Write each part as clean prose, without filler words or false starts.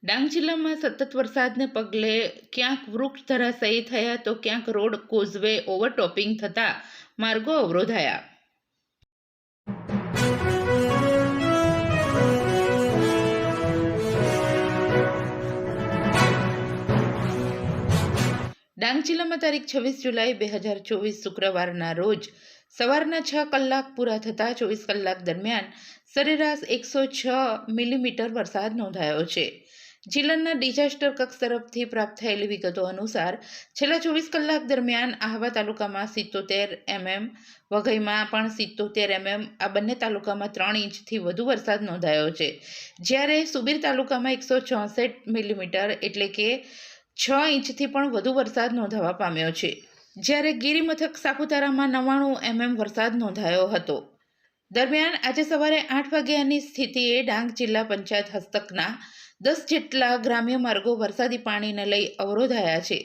ડાંગ જિલ્લામાં સતત વરસાદને પગલે ક્યાંક વૃક્ષ ધરાશાયી થયા તો ક્યાંક રોડ કોઝવે ઓવરટોપિંગ થતા માર્ગો અવરોધાયા. ડાંગ જિલ્લામાં તારીખ 26 જુલાઈ 2024 શુક્રવારના રોજ સવારના 6 કલાક પૂરા થતા 24 કલાક દરમિયાન સરેરાશ 106 મિલીમીટર વરસાદ નોંધાયો છે. જિલ્લાના ડિઝાસ્ટર કક્ષ તરફથી પ્રાપ્ત થયેલી વિગતો અનુસાર છેલ્લા 24 કલાક દરમિયાન આહવા તાલુકામાં 77 mm, વઘઈમાં પણ 77 mm, આ બંને તાલુકામાં 3 ઇંચથી વધુ વરસાદ નોંધાયો છે. જ્યારે સુબીર તાલુકામાં 164 મિલીમીટર એટલે કે 6 ઇંચથી પણ વધુ વરસાદ નોંધાવા પામ્યો છે. જ્યારે ગિરિમથક સાપુતારામાં 99 mm વરસાદ નોંધાયો હતો. દરમિયાન આજે સવારે 8 વાગ્યાની સ્થિતિએ ડાંગ જિલ્લા પંચાયત હસ્તકના 10 જેટલા ગ્રામ્ય માર્ગો વરસાદી પાણીને લઈ અવરોધાયા છે.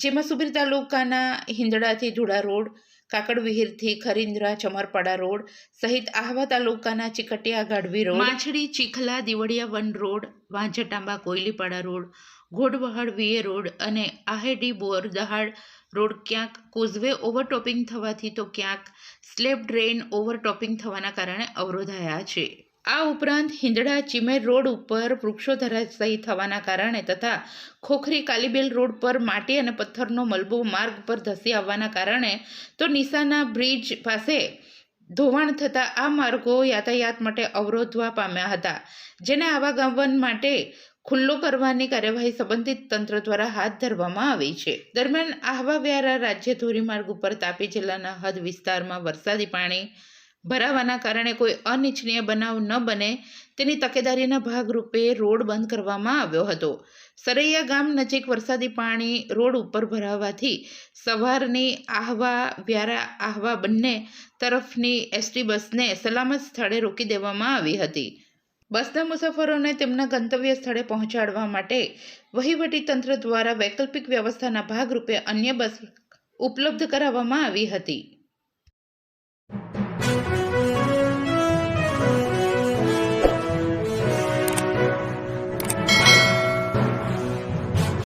જેમાં સુબીર તાલુકાના હિંદડાથી ધુડા રોડ, કાકડવિહીરથી ખરીન્દ્રા ચમરપાડા રોડ સહિત આહવા તાલુકાના ચીકટિયા ગાઢવી રોડ, માછડી ચીખલા દિવડિયા વન રોડ, વાંઝટાંબા કોયલીપાડા રોડ, ઘોડવહાડ વીએ રોડ અને આહેડી બોર દહાડ રોડ ક્યાંક કોઝવે ઓવરટોપિંગ થવાથી તો ક્યાંક સ્લેબ ડ્રેન ઓવરટોપિંગ થવાના કારણે અવરોધાયા છે. આ ઉપરાંત હિંદડા ચીમેર રોડ ઉપર વૃક્ષો ધરાશાયી થવાના કારણે તથા ખોખરી કાલીબેલ રોડ પર માટી અને પથ્થરનો મલબો માર્ગ પર ધસી આવવાના કારણે તો નિશાના બ્રિજ પાસે ધોવાણ થતાં આ માર્ગો યાતાયાત માટે અવરોધવા પામ્યા હતા. જેને આવાગમન માટે ખુલ્લો કરવાની કાર્યવાહી સંબંધિત તંત્ર દ્વારા હાથ ધરવામાં આવી છે. દરમિયાન આહવા વ્યારા રાજ્ય ધોરીમાર્ગ ઉપર તાપી જિલ્લાના હદ વિસ્તારમાં વરસાદી પાણી ભરાવાના કારણે કોઈ અનિચ્છનીય બનાવ ન બને તેની તકેદારીના ભાગરૂપે રોડ બંધ કરવામાં આવ્યો હતો. સરૈયા ગામ નજીક વરસાદી પાણી રોડ ઉપર ભરાવાથી સવારની આહવા વ્યારા આહવા બંને તરફની એસટી બસને સલામત સ્થળે રોકી દેવામાં આવી હતી. બસના મુસાફરોને તેમના ગંતવ્ય સ્થળે પહોંચાડવા માટે વહીવટી તંત્ર દ્વારા વૈકલ્પિક વ્યવસ્થાના ભાગરૂપે અન્ય બસ ઉપલબ્ધ કરાવવામાં આવી હતી.